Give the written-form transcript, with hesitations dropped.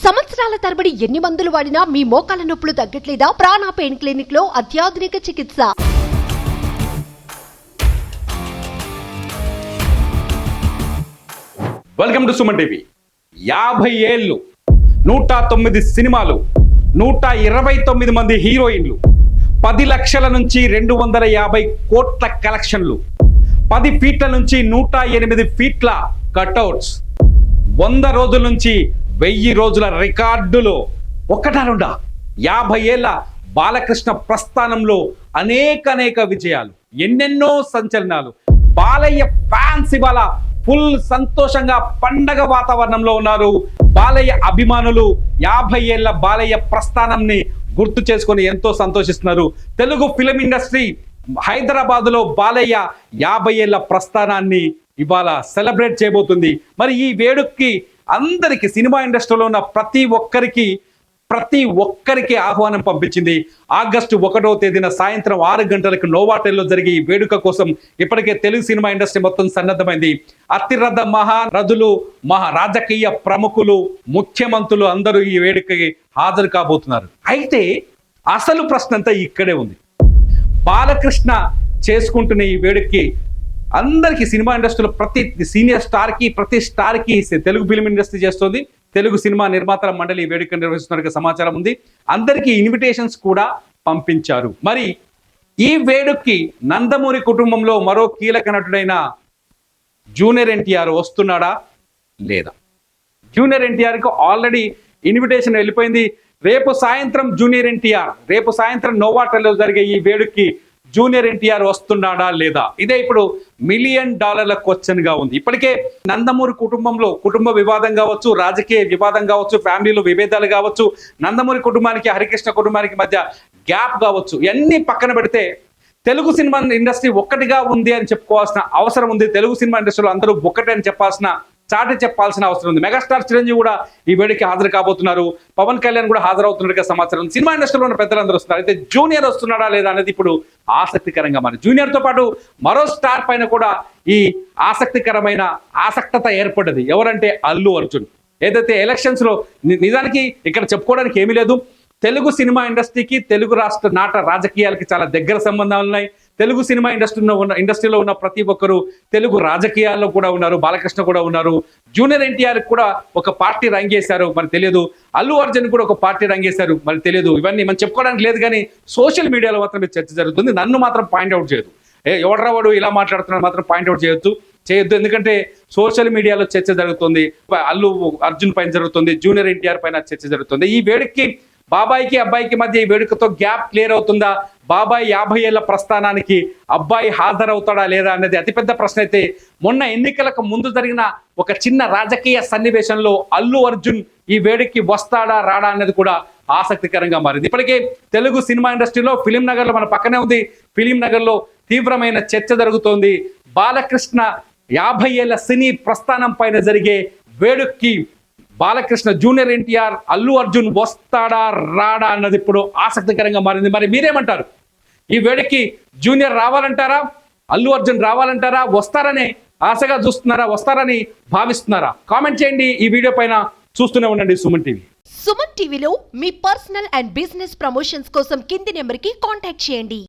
సంవత్సరాల తరబడి ఎన్ని మందులు వాడినా మీ మోకాల నొప్పులు తగ్గట్లేదా? ప్రాణ పెయిన్ క్లినిక్ లో అత్యాధునిక చికిత్స. Welcome to Suman TV. 50 ఏళ్ళు, 109 సినిమాలు, 129 మంది హీరోయిన్లు, 10 లక్షల నుంచి 250 కోట్ల కలెక్షన్లు, 10 ఫీట్ల నుంచి 108 ఫీట్ల కట్అవుట్స్, 100 రోజుల నుంచి 1000 రోజుల రికార్డులు. ఒక్కటా రెండా? 50 ఏళ్ల బాలకృష్ణ ప్రస్థానంలో అనేక విజయాలు, ఎన్నెన్నో సంచలనాలు. బాలయ్య ఫ్యాన్స్ ఇవాళ ఫుల్ సంతోషంగా పండగ వాతావరణంలో ఉన్నారు. బాలయ్య అభిమానులు 50 ఏళ్ల బాలయ్య ప్రస్థానంని గుర్తు చేసుకొని ఎంతో సంతోషిస్తున్నారు. తెలుగు ఫిలిం ఇండస్ట్రీ హైదరాబాద్ లో బాలయ్య 50 ఏళ్ల ప్రస్థానాన్ని ఇవాళ సెలబ్రేట్ చేయబోతుంది. మరి ఈ వేడుకకి అందరికి, సినిమా ఇండస్ట్రీలో ఉన్న ప్రతి ఒక్కరికి ఆహ్వానం పంపించింది. ఆగస్టు 1వ తేదీన సాయంత్రం 6 గంటలకు నోవాటెల్లో జరిగే ఈ వేడుక కోసం ఇప్పటికే తెలుగు సినిమా ఇండస్ట్రీ మొత్తం సన్నద్ధమైంది. అతిరథ మహారథులు, రాజకీయ ప్రముఖులు, ముఖ్యమంత్రులు అందరూ ఈ వేడుకకి హాజరు కాబోతున్నారు. అయితే అసలు ప్రశ్న అంతా ఇక్కడే ఉంది. బాలకృష్ణ చేసుకుంటున్న ఈ వేడుకకి అందరికీ, సినిమా ఇండస్ట్రీలో ప్రతి సీనియర్ స్టార్కి, ప్రతి స్టార్కి తెలుగు ఫిలిం ఇండస్ట్రీ చేస్తుంది. తెలుగు సినిమా నిర్మాతల మండలి వేడుక నిర్వహిస్తున్న సమాచారం ఉంది. అందరికీ ఇన్విటేషన్స్ కూడా పంపించారు. మరి ఈ వేడుకకి నందమూరి కుటుంబంలో మరో కీలక నటుడైన జూనియర్ ఎన్టీఆర్ వస్తున్నాడా లేదా? జూనియర్ ఎన్టీఆర్కి ఆల్రెడీ ఇన్విటేషన్ వెళ్ళిపోయింది. రేపు సాయంత్రం రేపు సాయంత్రం నోవాటెల్లో జరిగే ఈ వేడుకకి జూనియర్ ఎన్టీఆర్ వస్తున్నాడా లేదా? ఇదే ఇప్పుడు $1 మిలియన్ క్వశ్చన్ గా ఉంది. ఇప్పటికే నందమూరి కుటుంబంలో కుటుంబ వివాదం కావచ్చు, రాజకీయ వివాదం కావచ్చు, ఫ్యామిలీలో విభేదాలు కావచ్చు, నందమూరి కుటుంబానికి హరికృష్ణ కుటుంబానికి మధ్య గ్యాప్ కావచ్చు, ఇవన్నీ పక్కన పెడితే తెలుగు సినిమా ఇండస్ట్రీ ఒక్కటిగా ఉంది అని చెప్పుకోవాల్సిన అవసరం ఉంది. తెలుగు సినిమా ఇండస్ట్రీలో అందరూ ఒక్కటే అని చెప్పాల్సిన అవసరం ఉంది. మెగాస్టార్ చిరంజీవి కూడా ఈ వేడికి హాజరు కాబోతున్నారు. పవన్ కళ్యాణ్ కూడా హాజరవుతున్నట్టుగా సమాచారం. సినిమా ఇండస్ట్రీలో ఉన్న పెద్దలందరూ వస్తున్నారు. అయితే జూనియర్ వస్తున్నాడా లేదా అనేది ఇప్పుడు ఆసక్తికరంగా మారింది. జూనియర్ తో పాటు మరో స్టార్ పైన కూడా ఈ ఆసక్తికరమైన ఆసక్తత ఏర్పడ్డది. ఎవరంటే అల్లు అర్జున్. ఏదైతే ఎలక్షన్స్ లో, నిజానికి ఇక్కడ చెప్పుకోవడానికి ఏమీ లేదు. తెలుగు సినిమా ఇండస్ట్రీకి, తెలుగు రాష్ట్ర నాట రాజకీయాలకి చాలా దగ్గర సంబంధాలు ఉన్నాయి. తెలుగు సినిమా ఇండస్ట్రీలో ఉన్న ప్రతి ఒక్కరు తెలుగు రాజకీయాల్లో కూడా ఉన్నారు. బాలకృష్ణ కూడా ఉన్నారు. జూనియర్ ఎన్టీఆర్ కూడా ఒక పార్టీ రంగేశారు, మరి తెలియదు. అల్లు అర్జున్ కూడా ఒక పార్టీ రంగేశారు, మరి తెలియదు. ఇవన్నీ మనం చెప్పుకోవడానికి లేదు, కానీ సోషల్ మీడియాలో మాత్రం చర్చ జరుగుతుంది. నన్ను మాత్రం పాయింట్అవుట్ చేయదు. ఎవడరావాడు ఇలా మాట్లాడుతున్నాడు మాత్రం పాయింట్అవుట్ చేయొద్దు. ఎందుకంటే సోషల్ మీడియాలో చర్చ జరుగుతుంది. అల్లు అర్జున్ పైన జరుగుతుంది, జూనియర్ ఎన్టీఆర్ పైన చర్చ జరుగుతుంది. ఈ వేడుకకి బాబాయికి అబ్బాయికి మధ్య ఈ వేడుకతో గ్యాప్ క్లియర్ అవుతుందా? బాబాయ్ 50 ఏళ్ల ప్రస్థానానికి అబ్బాయి హాజరవుతాడా లేదా అనేది అతిపెద్ద ప్రశ్న. అయితే మొన్న ఎన్నికలకు ముందు జరిగిన ఒక చిన్న రాజకీయ సన్నివేశంలో అల్లు అర్జున్ ఈ వేడుకకి వస్తాడా రాడా అనేది కూడా ఆసక్తికరంగా మారింది. ఇప్పటికే తెలుగు సినిమా ఇండస్ట్రీలో ఫిలిం నగర్ లో, మన పక్కనే ఉంది, ఫిలిం నగర్ లో తీవ్రమైన చర్చ జరుగుతోంది. బాలకృష్ణ 50 ఏళ్ల సినీ ప్రస్థానం పైన జరిగే వేడుకకి బాలకృష్ణ, జూనియర్ ఎన్టీఆర్, అల్లు అర్జున్ వస్తాడా రాడా అన్నది ఇప్పుడు ఆసక్తికరంగా మారింది. మరి మీరేమంటారు? ఈ వేడుకకి జూనియర్ రావాలంటారా, అల్లు అర్జున్ రావాలంటారా? వస్తారని ఆశగా చూస్తున్నారా, వస్తారని భావిస్తున్నారా? కామెంట్ చేయండి. ఈ వీడియో పైన చూస్తూనే ఉండండి సుమన్ టీవీ. సుమన్ టీవీలో మీ పర్సనల్ అండ్ బిజినెస్ ప్రమోషన్స్ కోసం కింది నెంబర్కి కాంటాక్ట్ చేయండి.